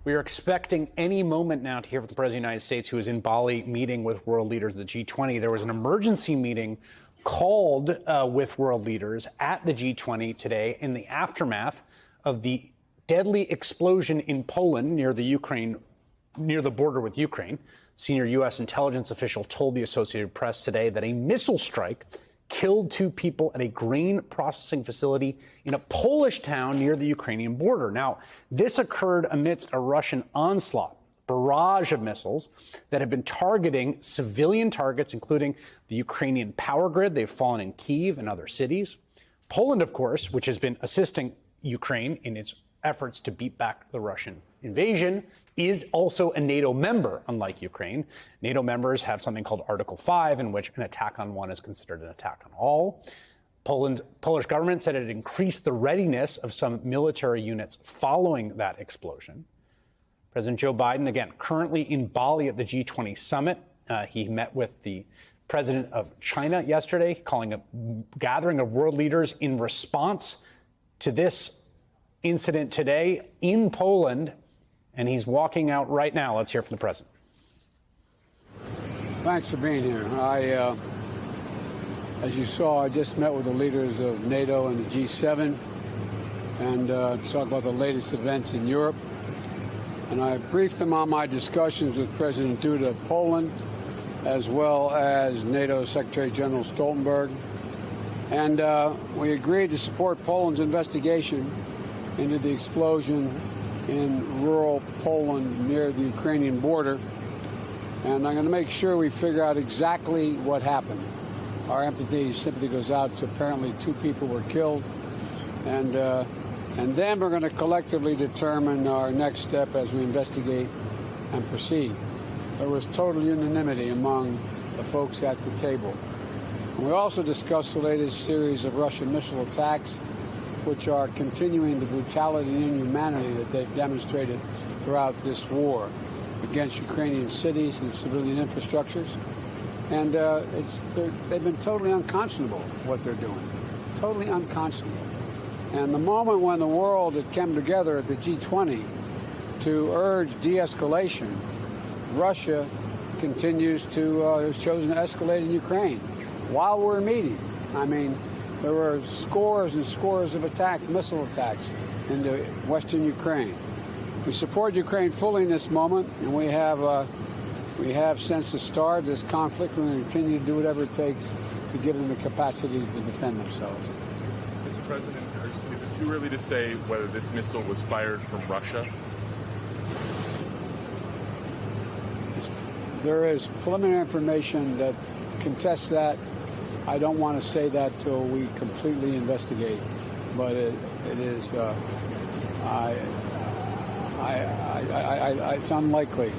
We are expecting any moment now to hear from the President of the United States, who is in Bali meeting with world leaders of the G20. There was an emergency meeting called with world leaders at the G20 today in the aftermath of the deadly explosion in Poland near the border with Ukraine. Senior U.S. intelligence official told the Associated Press today that a missile strike killed 2 people at a grain processing facility in a Polish town near the Ukrainian border. Now, this occurred amidst a Russian onslaught, barrage of missiles that have been targeting civilian targets, including the Ukrainian power grid. They've fallen in Kyiv and other cities. Poland, of course, which has been assisting Ukraine in its efforts to beat back the Russian invasion, is also a NATO member, unlike Ukraine. NATO members have something called Article 5, in which an attack on one is considered an attack on all. Polish government said it had increased the readiness of some military units following that explosion. President Joe Biden, again, currently in Bali at the G20 summit. He met with the president of China yesterday, calling a gathering of world leaders in response to this incident today in Poland, and he's walking out right now. Let's hear from the president. Thanks for being here. As you saw, I just met with the leaders of NATO and the G7 and talked about the latest events in Europe. And I briefed them on my discussions with President Duda of Poland, as well as NATO Secretary General Stoltenberg. And we agreed to support Poland's investigation into the explosion in rural Poland near the Ukrainian border. And I'm going to make sure we figure out exactly what happened. Our sympathy goes out to apparently 2 people were killed. And then we're going to collectively determine our next step as we investigate and proceed. There was total unanimity among the folks at the table. And we also discussed the latest series of Russian missile attacks, which are continuing the brutality and inhumanity that they've demonstrated throughout this war against Ukrainian cities and civilian infrastructures. And they've been totally unconscionable, what they're doing. Totally unconscionable. And the moment when the world had come together at the G20 to urge de-escalation, Russia continues to, has chosen to escalate in Ukraine while we're meeting. I mean, there were scores and scores of missile attacks into western Ukraine. We support Ukraine fully in this moment, and we have since the start of this conflict. We're going to continue to do whatever it takes to give them the capacity to defend themselves. Mr. President, is it too early to say whether this missile was fired from Russia? There is preliminary information that contests that. I don't want to say that till we completely investigate, but it's unlikely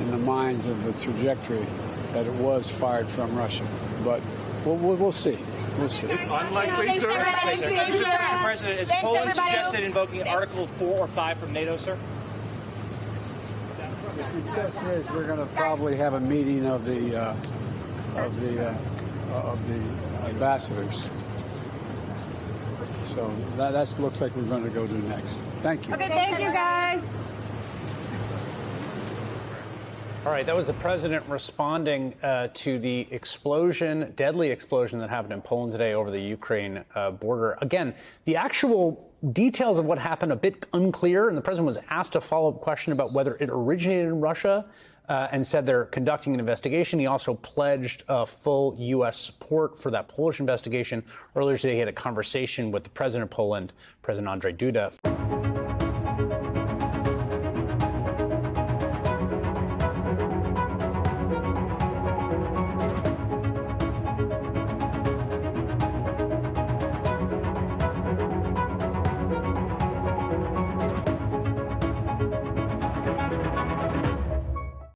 in the minds of the trajectory that it was fired from Russia. But we'll see. We'll see. Unlikely, sir? Mr. President, is Poland suggested invoking Article 4 or 5 from NATO, sir? The success is we're going to probably have a meeting of the ambassadors. So that looks like we're going to go do next. Thank you. Okay, thank you, guys. All right, that was the president responding to the explosion, deadly explosion that happened in Poland today over the Ukraine border. Again, the actual details of what happened a bit unclear, and the president was asked a follow-up question about whether it originated in Russia and said they're conducting an investigation. He also pledged full U.S. support for that Polish investigation. Earlier today, he had a conversation with the president of Poland, President Andrzej Duda.